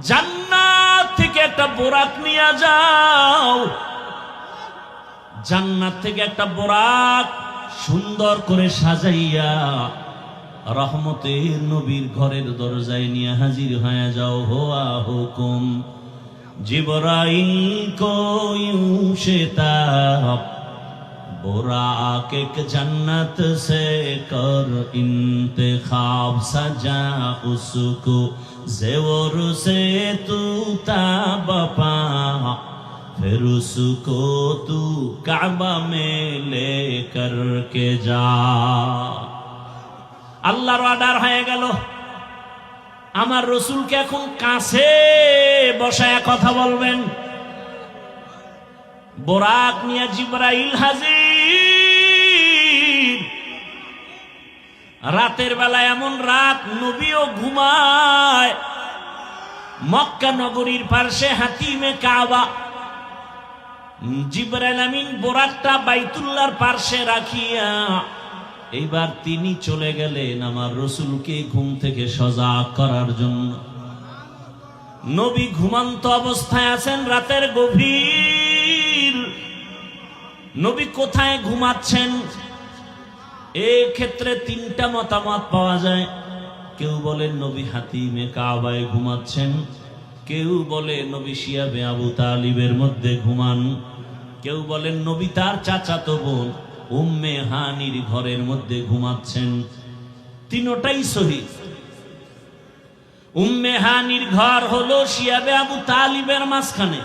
জান্নাত থেকে একটা বোরাক নিয়ে যাও। জান্নাত থেকে একটা বোরাক সুন্দর করে সাজাইয়া রহমতের নবীর ঘরের দরজায় নিয়ে হাজির হয়ে যাও। হোয়া হুকুম জিবরাইল কো यूं शिताब बुराक एक जन्नत से कर इंतखाब सजा उसको ज़ेवर से तू ताबपा फिर उसको तू काबा में लेकर के जा। আল্লাহর অর্ডার হয়ে গেল। আমার রসুলকে এখন কাছে বসায় কথা বলবেন। বোরাক নিয়ে জিবরাইল হাজির। রাতের বেলা এমন রাত নবীও ঘুমায়। মক্কা নগরীর পার্শ্বে হাতিমে কাবা। জিবরাইল আমিন বোরাকটা বাইতুল্লাহর পার্শ্বে রাখিয়া এইবার তিনি চলে গেলেন আমার রসুলকে ঘুম থেকে সজাগ করার জন্য। নবী ঘুমান্ত অবস্থায় আছেন, রাতের গভীর। নবী কোথায় ঘুমাচ্ছেন? এই ক্ষেত্রে তিনটা মতামত পাওয়া যায়। কেউ বলেন নবী হাতিমে কাবায় ঘুমাচ্ছেন, কেউ বলে নবী শিয়াবে আবু তালিবের মধ্যে ঘুমান, কেউ বলেন নবী তার চাচাতো বোন উম্মে হানির ঘরের মধ্যে ঘুমাচ্ছেন। তিনটাই সহিহ। উম্মে হানির ঘর হলো শিয়াবে আবু তালিবের মাঝখানে।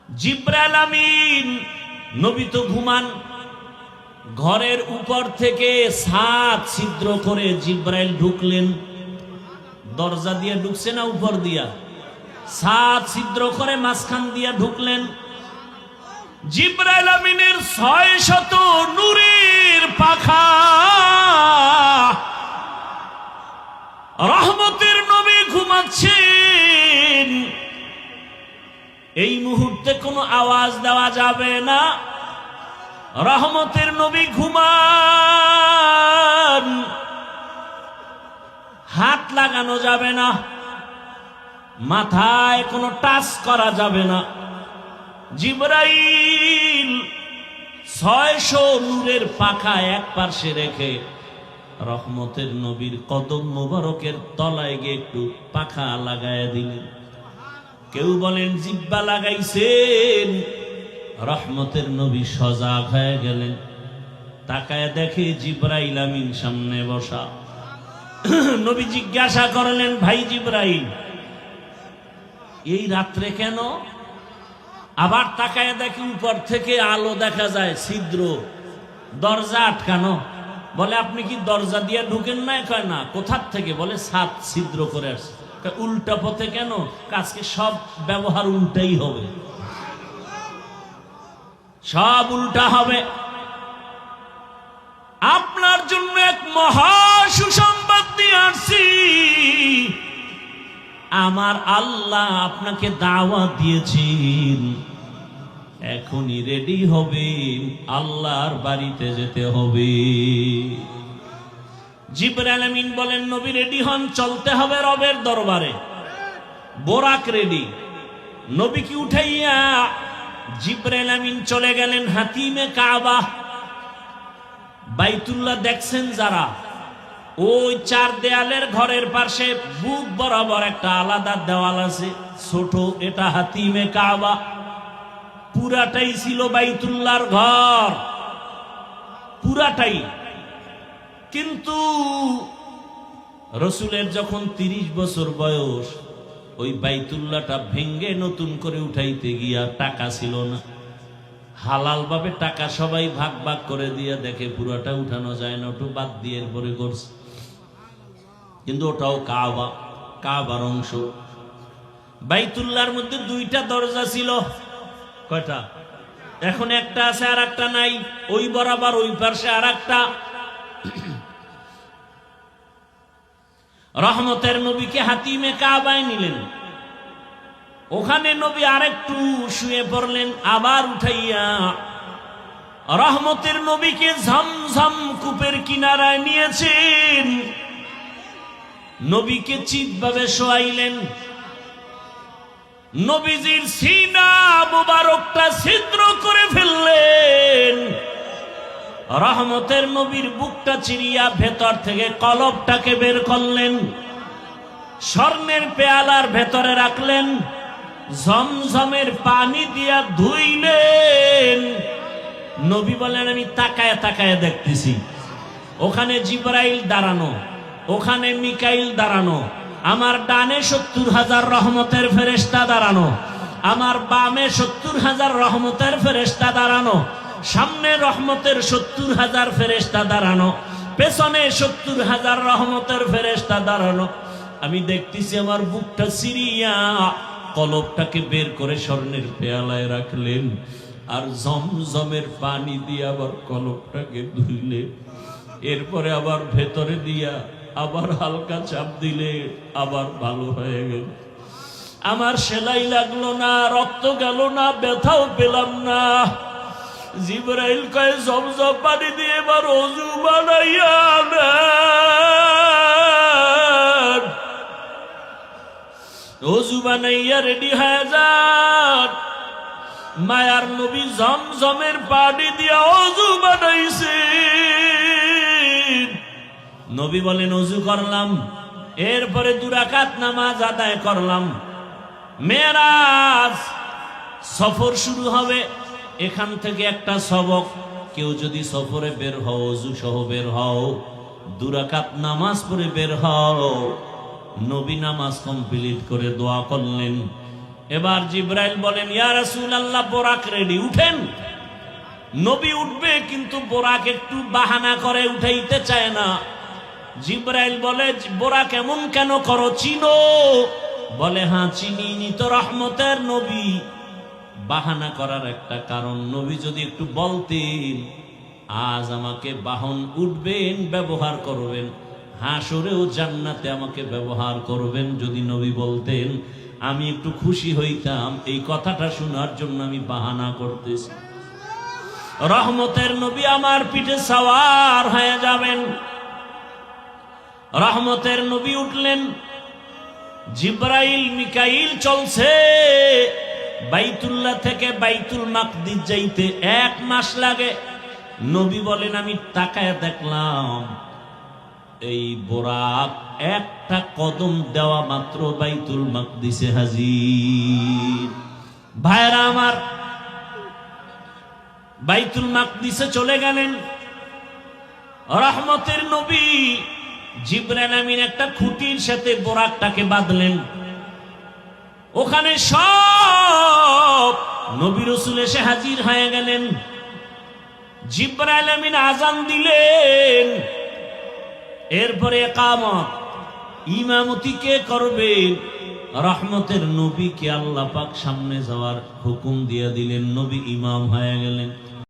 জিবরাইল আমিন নবী তো ঘুমান। ঘরের উপর থেকে 7 ছিদ্র করে জিবরাইল ঢুকলেন। দরজা দিয়ে ঢুকছে না উপর দিয়া? 7 ছিদ্র করে মাঝখান দিয়া ঢুকলেন। জিবরাইল আমিনের 600 নূরের পাখা। রহমতের নবী ঘুমাচ্ছেন। এই মুহূর্তে কোনো আওয়াজ দেওয়া যাবে না। রহমতের নবী ঘুমান। হাত লাগানো যাবে না, মাথায় কোনো টাচ করা যাবে না। জিবরাইল 600 নূরের পাখা এক পাশে রেখে রহমতের নবীর কদম মোবারকের তলায় গিয়ে একটু পাখা লাগায় দিলেন। কেউ বলেন জিব্বা লাগাইছেন। রহমতের নবী সজাগ হয়ে গেলেন। তাকায় দেখে জিবরাইল আমিন সামনে বসা। নবী জিজ্ঞাসা করলেন, ভাই জিবরাইল, এই রাত্রে কেন? আবার তাকায় দেখে উপর থেকে আলো দেখা যায়, ছিদ্র, দরজা আটকানো। বলে আপনি কি দরজা দিয়ে ঢুকেন না? কয় না। কোথার থেকে? বলে 7 ছিদ্র করে আসছে। উল্টা পথে কেন? আজকে সব ব্যবহার উল্টাই হবে, সব উল্টা হবে। আপনার জন্য এক মহা সুসংবাদ দিয়ে আসছি। আমার আল্লাহ আপনাকে দাওয়াত দিয়েছেন, এখনই রেডি হবে, আল্লাহর বাড়িতে যেতে হবে। জিবরাইল আমিন বলেন, নবী রেডি হন, চলতে হবে রবের দরবারে। বোরাক রেডি। নবীকে উঠাইয়া জিবরাইল আমিন চলে গেলেন হাতিমে কাবা। বাইতুল্লাহ দেখছেন যারা, ওই 4 দেয়ালের ঘরের পাশে বুক বরাবর একটা আলাদা দেওয়াল আছে, ছোট। এটা হাতিমে কাবা। পুরাটাই ছিল বাইতুল্লাহর ঘর, পুরাটাই। কিন্তু রসুলের যখন 30 বছর বয়স, ওই বাইতুল্লাহটা ভেঙ্গে নতুন করে উঠাইতে গিয়া টাকা ছিল না। হালাল ভাবে টাকা সবাই ভাগ ভাগ করে দিয়ে দেখে পুরাটা উঠানো যায় না, ওটা বাদ দিয়ে পরে করছে। কিন্তু ওটাও কাবা, কাবার অংশ। বাইতুল্লাহর মধ্যে 2টা দরজা ছিল। কয়টা? এখন একটা আছে, আর একটা নাই। ওই বরাবর ওই পাশে আর একটা। রহমতের নবীকে হাতিমে কাবায় নিলেন। ওখানে নবী আরেকটু শুয়ে পড়লেন। আবার উঠাইয়া রহমতের নবীকে ঝমঝম কূপের কিনারায় নিয়েছেন। নবীকে চিৎভাবে শোয়াইলেন। নবীজির সিনা মুবারকটা ছিদ্র করে ফেললেন। রহমতের নবীর বুকটা চিরিয়া ভেতর থেকে কলবটাকে বের করলেন। স্বর্ণের পেয়ালার ভেতরে রাখলেন। ঝমঝমের পানি দিয়া ধুইলেন। নবী বলেন, আমি তাকায় তাকায় দেখতেছি, ওখানে জিবরাইল দাঁড়ানো, ওখানে মিকাইল দাঁড়ানো, আমার ডানে 70,000 রহমতের ফেরেশতা দাঁড়ানো, আমার বামে 70,000 রহমতের ফেরেশতা দাঁড়ানো, সামনে রহমতের 70,000 ফেরেশতা দাঁড়ানো, পেছনে 70,000 রহমতের ফেরেশতা দাঁড়ানো। আমি দেখতেছি আমার বুকটা সিরিয়া কলবটাকে বের করে স্বর্ণের পেয়ালায় রাখলেন, আর জমজমের পানি দিয়ে আবার কলবটাকে ধুইলে, এরপরে আবার ভেতরে দিয়া আবার হালকা চাপ দিলে আবার ভালো হয়ে গেল। আমার সেলাই লাগলো না, রক্ত গেল না, ব্যথাও পেলাম না। জিবরাইল কয়, জমজম পানি দিয়ে এবার অজু বানাইয়া নেন। অজু বানাইয়া রেডি হয়ে যান। মায়ার নবী জমজমের পানি দিয়া অজু বানাইছে। নবী বলেন, অজু করলাম, এরপরে 2 রাকাত নামাজ আদায় করলাম। মেরাজ সফর শুরু হবে। এখান থেকে একটা সবক, কেউ যদি সফরে বের হও, অজু সহ বের হও, 2 রাকাত নামাজ পড়ে বের হও। নবী নামাজ কমপ্লিট করে দোয়া করলেন। এবার জিবরাইল বলেন, ইয়া রাসূলুল্লাহ, বোরাক রেডি, উঠেন। নবী উঠবে, কিন্তু বোরাক একটু বাহানা করে, উঠাইতে চায় না। জিবরাইল বলে, বোরাক এমন কেন করো, চিনো? বলে, হ্যাঁ চিনি, নি তো রহমতের নবী। বাহানা করার একটা কারণ, নবী যদি একটু বলতেন, আজ আমাকে বাহন উঠবেন, ব্যবহার করবেন, হাসরেও জান্নাতে আমাকে ব্যবহার করবেন, যদি নবী বলতেন, আমি একটু খুশি হইতাম। এই কথাটা শোনার জন্য আমি বাহানা করতেছি। রহমতের নবী আমার পিঠে সওয়ার হয়ে যাবেন। রহমতের নবী উঠলেন। জিবরাইল মিকাইল চলছে। বাইতুল্লাহ থেকে বাইতুল মাকদিস যাইতে 1 মাস লাগে। নবী বলেন, আমি তাকায় দেখলাম এই বোরাক একটা কদম দেওয়া মাত্র বাইতুল মাকদিসে হাজির। ভাইরা আমার, বাইতুল মাকদিসে চলে গেলেন। রহমতের নবী জিবরাইল আমিন একটা খুঁটির সাথে বোরাকটাকে বাঁধলেন। ওখানে সব নবী রাসূল এসে হাজির হয়ে গেলেন। জিবরাইল আমিন আযান দিলেন। এরপরে ইকামত, ইমামতি কে করবেন? রহমতের নবীকে আল্লাহ পাক সামনে যাওয়ার হুকুম দিয়ে দিলেন। নবী ইমাম হয়ে গেলেন।